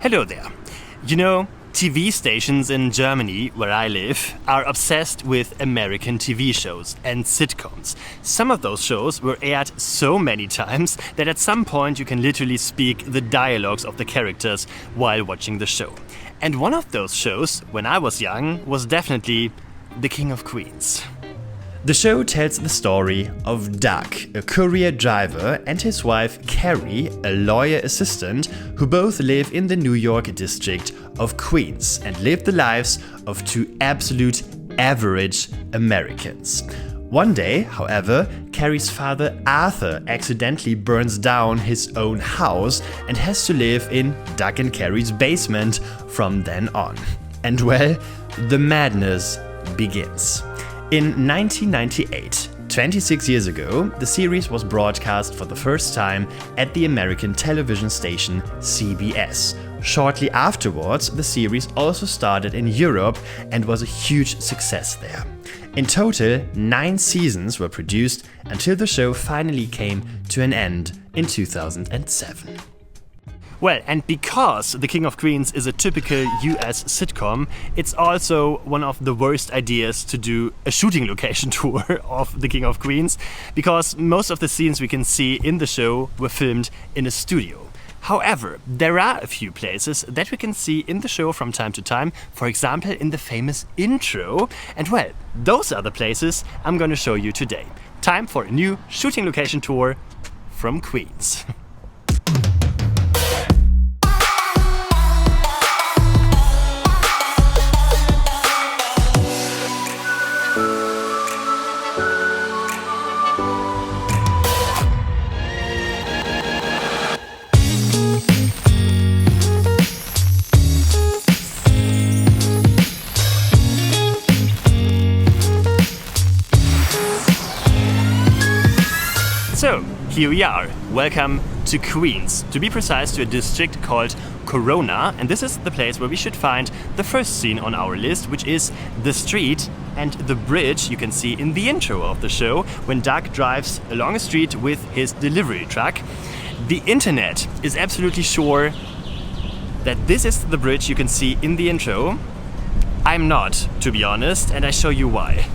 Hello there. You know, TV stations in Germany, where I live, are obsessed with American TV shows and sitcoms. Some of those shows were aired so many times that at some point you can literally speak the dialogues of the characters while watching the show. And one of those shows, when I was young, was definitely The King of Queens. The show tells the story of Doug, a courier driver, and his wife Carrie, a lawyer assistant, who both live in the New York district of Queens and live the lives of two absolute average Americans. One day, however, Carrie's father Arthur accidentally burns down his own house and has to live in Doug and Carrie's basement from then on. And well, the madness begins. In 1998, 26 years ago, the series was broadcast for the first time at the American television station CBS. Shortly afterwards, the series also started in Europe and was a huge success there. In total, 9 seasons were produced until the show finally came to an end in 2007. Well, and because The King of Queens is a typical US sitcom, it's also one of the worst ideas to do a shooting location tour of The King of Queens, because most of the scenes we can see in the show were filmed in a studio. However, there are a few places that we can see in the show from time to time, for example in the famous intro, and well, those are the places I'm gonna show you today. Time for a new shooting location tour from Queens. So, here we are. Welcome to Queens. To be precise, to a district called Corona, and this is the place where we should find the first scene on our list, which is the street and the bridge you can see in the intro of the show when Doug drives along a street with his delivery truck. The internet is absolutely sure that this is the bridge you can see in the intro. I'm not, to be honest, and I show you why.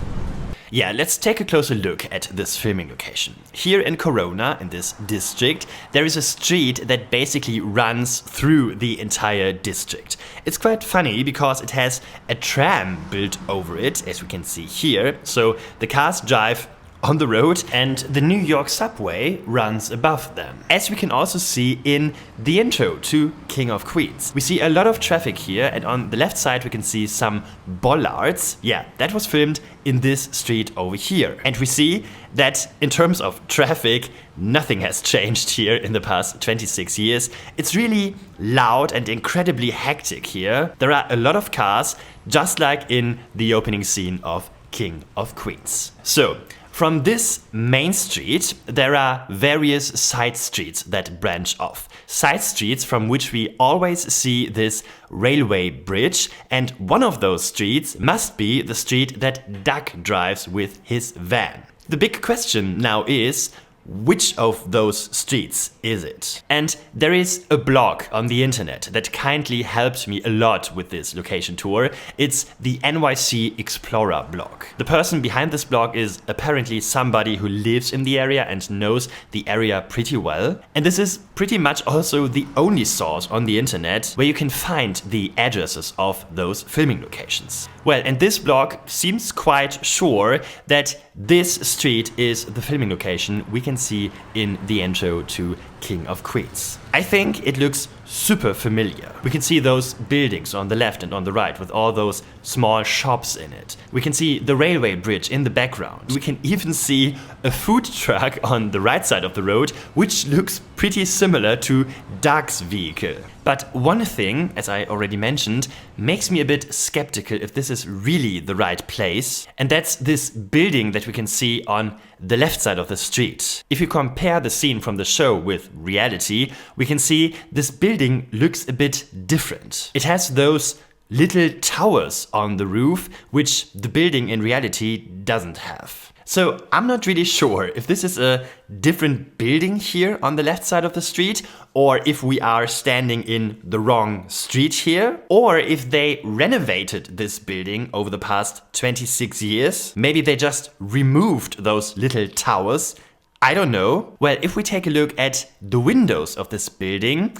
Yeah, let's take a closer look at this filming location. Here in Corona, in this district, there is a street that basically runs through the entire district. It's quite funny because it has a tram built over it, as we can see here. So the cars drive on the road and the New York subway runs above them. As we can also see in the intro to King of Queens. We see a lot of traffic here, and on the left side we can see some bollards. Yeah, that was filmed in this street over here. And we see that in terms of traffic, nothing has changed here in the past 26 years. It's really loud and incredibly hectic here. There are a lot of cars, just like in the opening scene of King of Queens. So, from this main street, there are various side streets that branch off. Side streets from which we always see this railway bridge, and one of those streets must be the street that Doug drives with his van. The big question now is, which of those streets is it? And there is a blog on the internet that kindly helped me a lot with this location tour. It's the NYC Explorer blog. The person behind this blog is apparently somebody who lives in the area and knows the area pretty well. And this is pretty much also the only source on the internet where you can find the addresses of those filming locations. Well, and this blog seems quite sure that this street is the filming location we can see in the intro to King of Queens. I think it looks super familiar. We can see those buildings on the left and on the right with all those small shops in it. We can see the railway bridge in the background. We can even see a food truck on the right side of the road, which looks pretty similar to Doug's vehicle. But one thing, as I already mentioned, makes me a bit skeptical if this is really the right place, and that's this building that we can see on the left side of the street. If you compare the scene from the show with reality, we can see this building looks a bit different. It has those little towers on the roof, which the building in reality doesn't have. So I'm not really sure if this is a different building here on the left side of the street, or if we are standing in the wrong street here, or if they renovated this building over the past 26 years. Maybe they just removed those little towers. I don't know. Well, if we take a look at the windows of this building,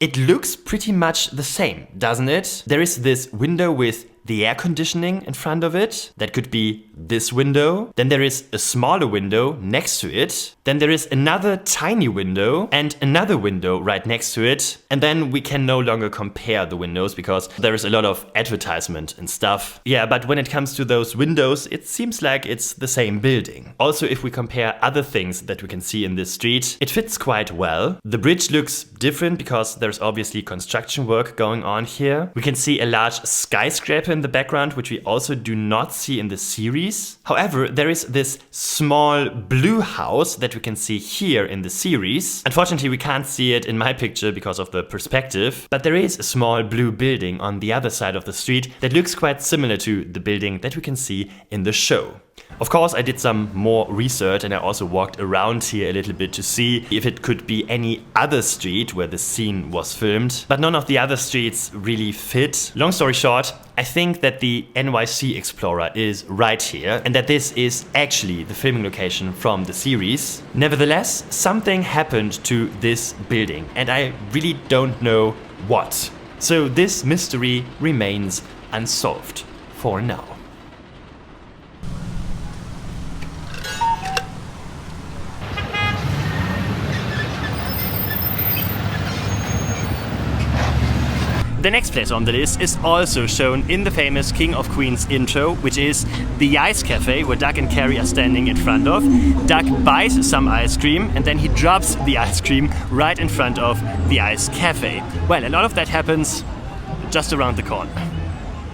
it looks pretty much the same, doesn't it? There is this window with the air conditioning in front of it. That could be this window. Then there is a smaller window next to it. Then there is another tiny window and another window right next to it. And then we can no longer compare the windows because there is a lot of advertisement and stuff. Yeah, but when it comes to those windows, it seems like it's the same building. Also, if we compare other things that we can see in this street, it fits quite well. The bridge looks different because there's obviously construction work going on here. We can see a large skyscraper in the background, which we also do not see in the series. However, there is this small blue house that we can see here in the series. Unfortunately, we can't see it in my picture because of the perspective, but there is a small blue building on the other side of the street that looks quite similar to the building that we can see in the show. Of course, I did some more research and I also walked around here a little bit to see if it could be any other street where the scene was filmed, but none of the other streets really fit. Long story short, I think that the NYC Explorer is right here and that this is actually the filming location from the series. Nevertheless, something happened to this building and I really don't know what. So this mystery remains unsolved for now. The next place on the list is also shown in the famous King of Queens intro, which is the Ice Cafe, where Doug and Carrie are standing in front of. Doug buys some ice cream and then he drops the ice cream right in front of the Ice Cafe. Well, a lot of that happens just around the corner.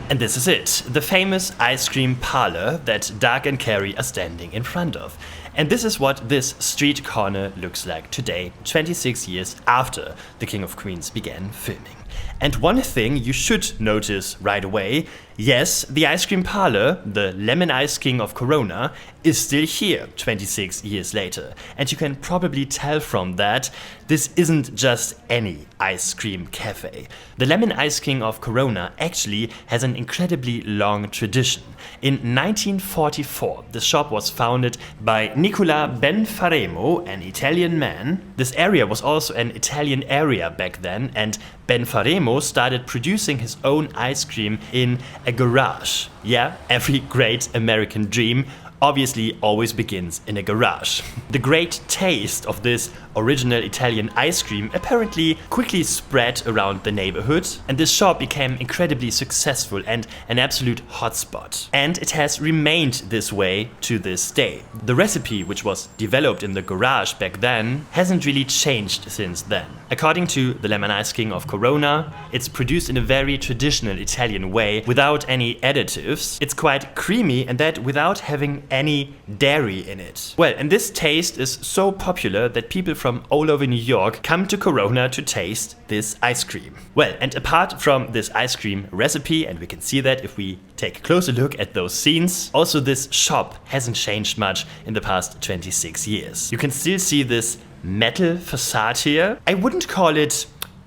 And this is it, the famous ice cream parlor that Doug and Carrie are standing in front of. And this is what this street corner looks like today, 26 years after the King of Queens began filming. And one thing you should notice right away, yes, the ice cream parlor, the Lemon Ice King of Corona, is still here 26 years later. And you can probably tell from that this isn't just any ice cream cafe. The Lemon Ice King of Corona actually has an incredibly long tradition. In 1944, the shop was founded by Nicola Benfaremo, an Italian man. This area was also an Italian area back then, and Benfaremo started producing his own ice cream in a garage. Yeah, every great American dream obviously always begins in a garage. The great taste of this original Italian ice cream apparently quickly spread around the neighborhood, and this shop became incredibly successful and an absolute hotspot. And it has remained this way to this day. The recipe, which was developed in the garage back then, hasn't really changed since then. According to the Lemon Ice King of Corona, it's produced in a very traditional Italian way without any additives. It's quite creamy, and that without having any dairy in it. Well, and this taste is so popular that people from all over New York come to Corona to taste this ice cream. Well, and apart from this ice cream recipe, and we can see that if we take a closer look at those scenes, also this shop hasn't changed much in the past 26 years. You can still see this metal facade here. I wouldn't call it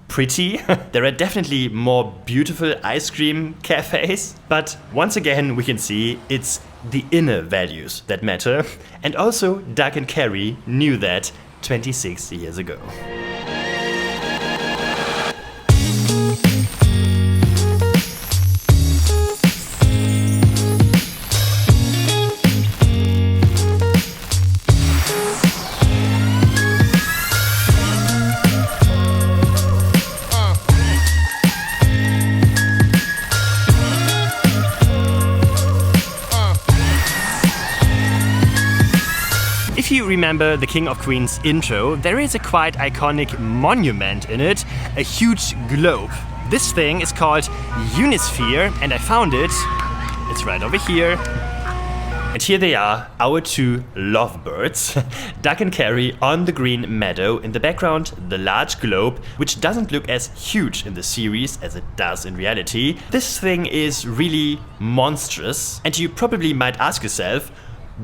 pretty. There are definitely more beautiful ice cream cafes, but once again we can see it's the inner values that matter, and also Doug and Carrie knew that 26 years ago. If you remember the King of Queens intro, there is a quite iconic monument in it, a huge globe. This thing is called Unisphere, and I found it. It's right over here. And here they are, our two lovebirds, Doug and Carrie on the green meadow. In the background, the large globe, which doesn't look as huge in the series as it does in reality. This thing is really monstrous, and you probably might ask yourself,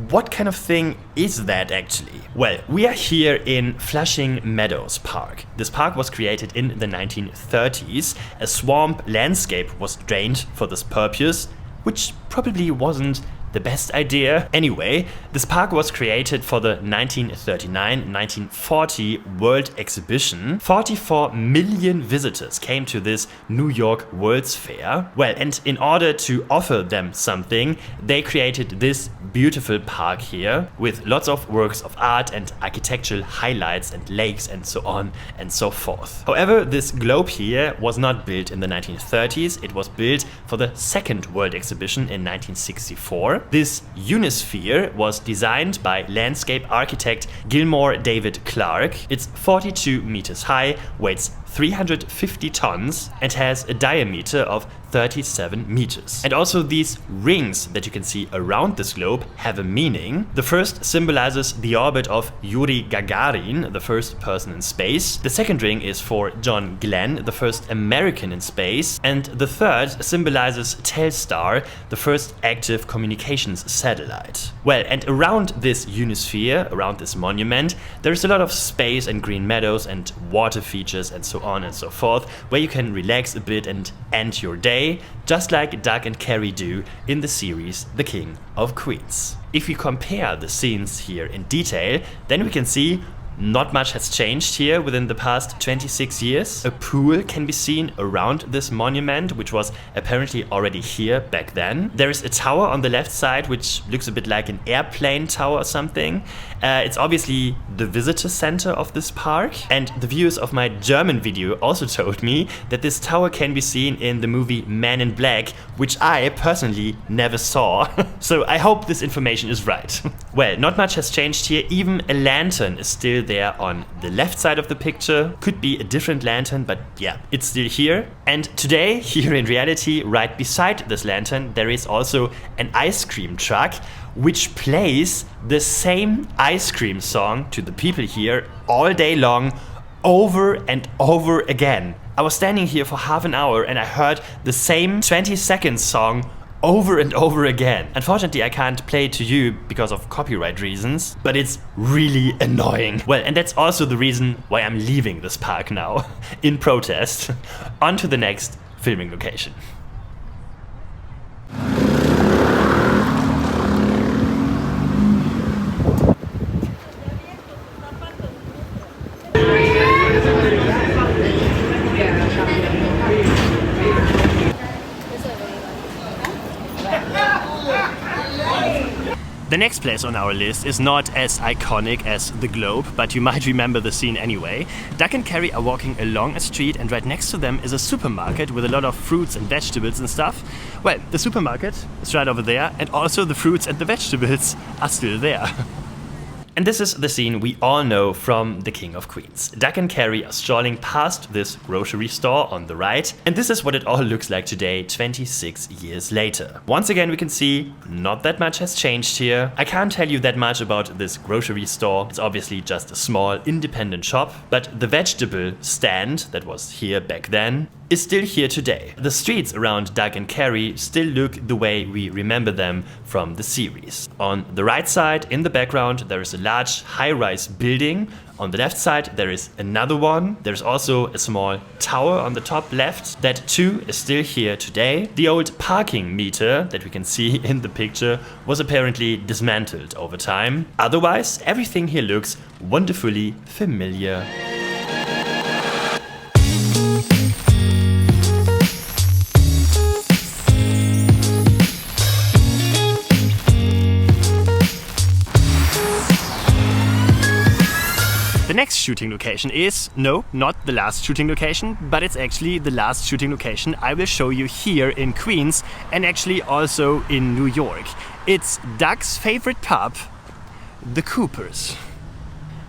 what kind of thing is that actually? Well, we are here in Flushing Meadows Park. This park was created in the 1930s. A swamp landscape was drained for this purpose, which probably wasn't the best idea. Anyway, this park was created for the 1939-1940 World Exhibition. 44 million visitors came to this New York World's Fair. Well, and in order to offer them something, they created this beautiful park here with lots of works of art and architectural highlights and lakes and so on and so forth. However, this globe here was not built in the 1930s. It was built for the second World Exhibition in 1964. This Unisphere was designed by landscape architect Gilmore David Clark. It's 42 meters high, weighs 350 tons and has a diameter of 37 meters. And also these rings that you can see around this globe have a meaning. The first symbolizes the orbit of Yuri Gagarin, the first person in space. The second ring is for John Glenn, the first American in space. And the third symbolizes Telstar, the first active communications satellite. Well, and around this Unisphere, around this monument, there's a lot of space and green meadows and water features and so on and so forth, where you can relax a bit and end your day, just like Doug and Carrie do in the series The King of Queens. If we compare the scenes here in detail, then we can see not much has changed here within the past 26 years. A pool can be seen around this monument, which was apparently already here back then. There is a tower on the left side, which looks a bit like an airplane tower or something. It's obviously the visitor center of this park. And the viewers of my German video also told me that this tower can be seen in the movie Man in Black, which I personally never saw. So I hope this information is right. Well, not much has changed here. Even a lantern is still there on the left side of the picture. Could be a different lantern, but yeah, it's still here. And today, here in reality, right beside this lantern, there is also an ice cream truck which plays the same ice cream song to the people here all day long, over and over again. I was standing here for half an hour and I heard the same 20-second song over and over again. Unfortunately, I can't play it to you because of copyright reasons, but it's really annoying. Well, and that's also the reason why I'm leaving this park now, in protest. On to the next filming location. The next place on our list is not as iconic as the globe, but you might remember the scene anyway. Doug and Carrie are walking along a street and right next to them is a supermarket with a lot of fruits and vegetables and stuff. Well, the supermarket is right over there and also the fruits and the vegetables are still there. And this is the scene we all know from The King of Queens. Doug and Carrie are strolling past this grocery store on the right, and this is what it all looks like today, 26 years later. Once again, we can see not that much has changed here. I can't tell you that much about this grocery store. It's obviously just a small independent shop, but the vegetable stand that was here back then is still here today. The streets around Doug and Carrie still look the way we remember them from the series. On the right side, in the background, there is a large high-rise building. On the left side, there is another one. There's also a small tower on the top left. That too is still here today. The old parking meter that we can see in the picture was apparently dismantled over time. Otherwise, everything here looks wonderfully familiar. The next shooting location is, no, not the last shooting location, but it's actually the last shooting location I will show you here in Queens and actually also in New York. It's Doug's favorite pub, the Coopers.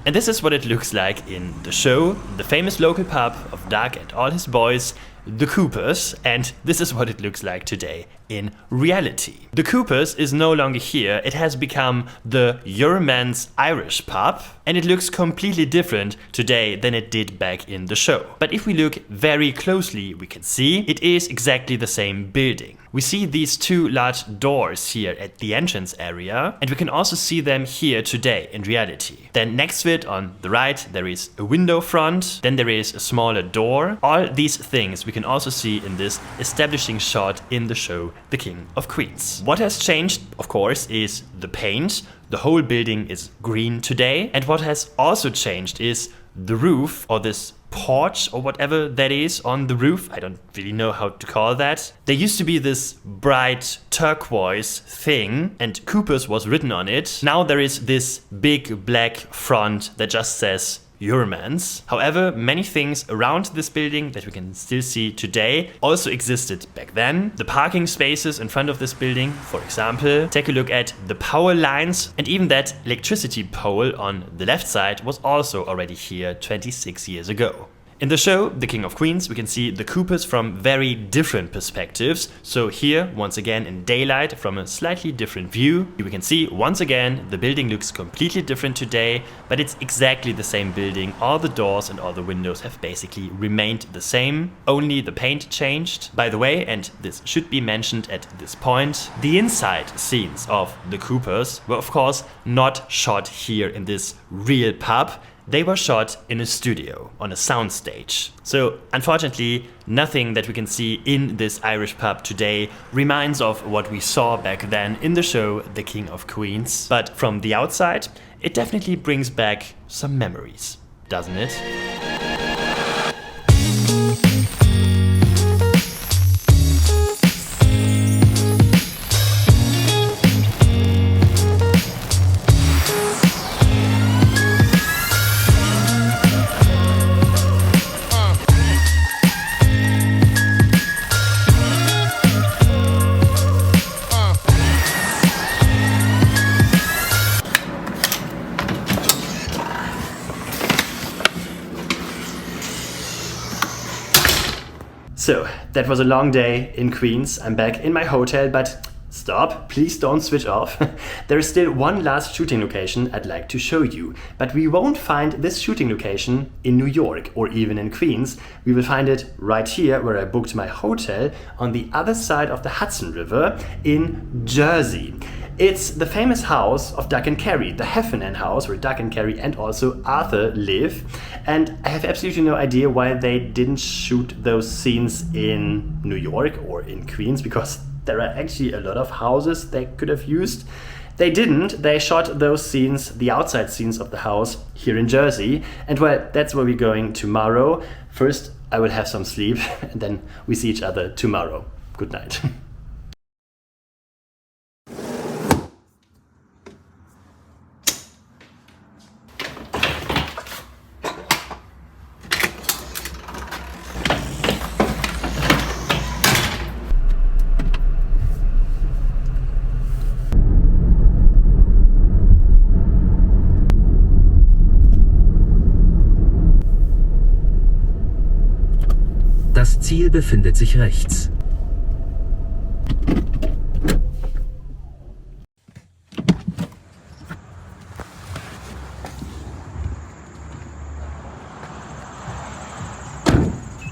And this is what it looks like in the show, the famous local pub of Doug and all his boys, the Coopers, and this is what it looks like today in reality. The Coopers is no longer here, it has become the Euromans Irish pub, and it looks completely different today than it did back in the show. But if we look very closely, we can see it is exactly the same building. We see these two large doors here at the entrance area, and we can also see them here today in reality. Then next to it on the right there is a window front, then there is a smaller door. All these things we can also see in this establishing shot in the show The King of Queens. What has changed, of course, is the paint. The whole building is green today, and what has also changed is the roof, or this porch or whatever that is on the roof. I don't really know how to call that. There used to be this bright turquoise thing and Coopers was written on it. Now there is this big black front that just says Euromans. However, many things around this building that we can still see today also existed back then. The parking spaces in front of this building, for example. Take a look at the power lines, and even that electricity pole on the left side was also already here 26 years ago. In the show The King of Queens, we can see the Coopers from very different perspectives. So here, once again in daylight, from a slightly different view, we can see once again the building looks completely different today, but it's exactly the same building. All the doors and all the windows have basically remained the same, only the paint changed. By the way, and this should be mentioned at this point, the inside scenes of the Coopers were of course not shot here in this real pub. They were shot in a studio, on a soundstage. So unfortunately, nothing that we can see in this Irish pub today reminds of what we saw back then in the show The King of Queens. But from the outside, it definitely brings back some memories, doesn't it? So, that was a long day in Queens. I'm back in my hotel, but stop, please don't switch off. There is still one last shooting location I'd like to show you, but we won't find this shooting location in New York or even in Queens. We will find it right here where I booked my hotel on the other side of the Hudson River in Jersey. It's the famous house of Doug and Carrie, the Heffernan house where Doug and Carrie and also Arthur live. And I have absolutely no idea why they didn't shoot those scenes in New York or in Queens, because there are actually a lot of houses they could have used. They didn't. They shot those scenes, the outside scenes of the house, here in Jersey. And well, that's where we're going tomorrow. First, I will have some sleep and then we see each other tomorrow. Good night. Das Ziel befindet sich rechts.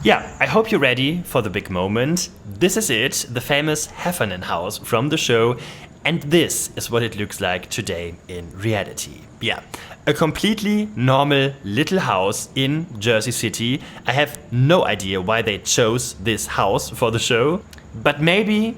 Yeah, I hope you're ready for the big moment. This is it, the famous Heffernan house from the show, and this is what it looks like today in reality. Yeah, a completely normal little house in Jersey City. I have no idea why they chose this house for the show, but maybe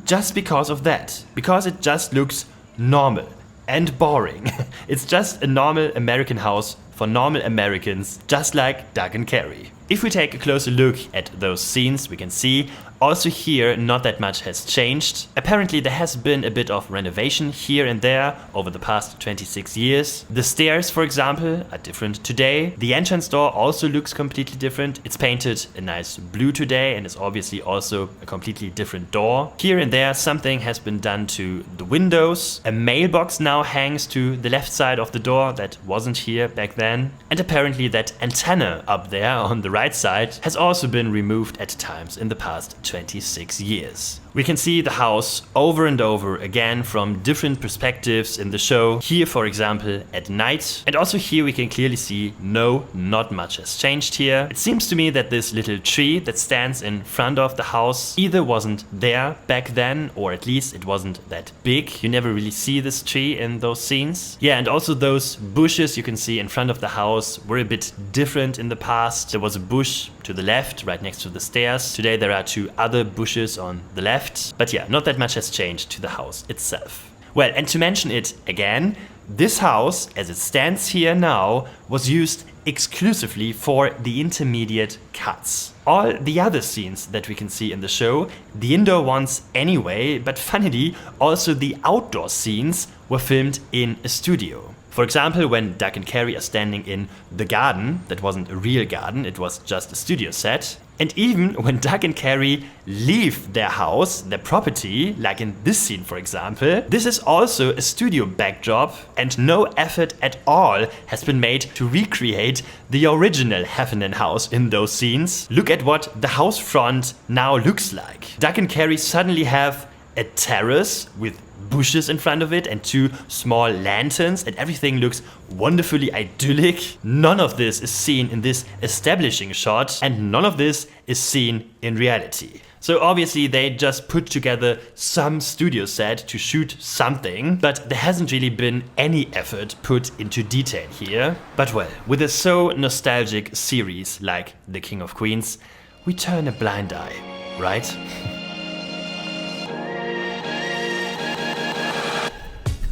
just because of that, because it just looks normal and boring. It's just a normal American house for normal Americans, just like Doug and Carrie. If we take a closer look at those scenes, we can see also here not that much has changed. Apparently there has been a bit of renovation here and there over the past 26 years. The stairs, for example, are different today. The entrance door also looks completely different. It's painted a nice blue today and is obviously also a completely different door. Here and there something has been done to the windows. A mailbox now hangs to the left side of the door that wasn't here back then. And apparently that antenna up there on the right side has also been removed at times in the past 26 years. We can see the house over and over again from different perspectives in the show. Here, for example, at night. And also here we can clearly see not much has changed here. It seems to me that this little tree that stands in front of the house either wasn't there back then, or at least it wasn't that big. You never really see this tree in those scenes. Yeah, and also those bushes you can see in front of the house were a bit different in the past. There was a bush to the left, right next to the stairs. Today there are 2 other bushes on the left. But yeah, not that much has changed to the house itself. Well, and to mention it again, this house, as it stands here now, was used exclusively for the intermediate cuts. All the other scenes that we can see in the show, the indoor ones anyway, but funnily, also the outdoor scenes were filmed in a studio. For example, when Doug and Carrie are standing in the garden, that wasn't a real garden, it was just a studio set. And even when Doug and Carrie leave their house, their property, like in this scene for example, this is also a studio backdrop and no effort at all has been made to recreate the original Heffernan house in those scenes. Look at what the house front now looks like. Doug and Carrie suddenly have a terrace with bushes in front of it and 2 small lanterns, and everything looks wonderfully idyllic. None of this is seen in this establishing shot, and none of this is seen in reality. So obviously they just put together some studio set to shoot something, but there hasn't really been any effort put into detail here. But well, with a so nostalgic series like The King of Queens, we turn a blind eye, right?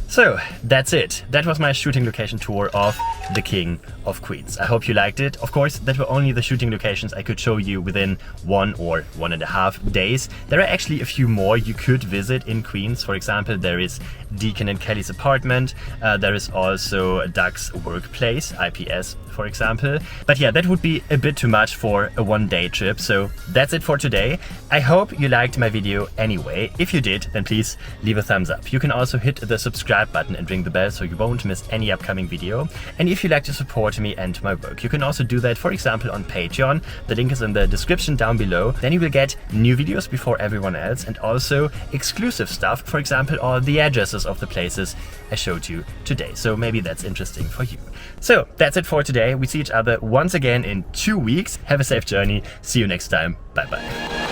So that's it. That was my shooting location tour of The King of Queens. I hope you liked it. Of course, that were only the shooting locations I could show you within 1 or 1.5 days. There are actually a few more you could visit in Queens. For example, there is Deacon and Kelly's apartment. There is also Doug's workplace, IPS, for example. But yeah, that would be a bit too much for a one-day trip. So that's it for today. I hope you liked my video anyway. If you did, then please leave a thumbs up. You can also hit the subscribe button and ring the bell so you won't miss any upcoming video. And if you like to support me and my work, you can also do that, for example, on Patreon. The link is in the description down below. Then you will get new videos before everyone else and also exclusive stuff, for example, all the addresses of the places I showed you today. So maybe that's interesting for you. So that's it for today. We see each other once again in 2 weeks. Have a safe journey. See you next time. Bye bye.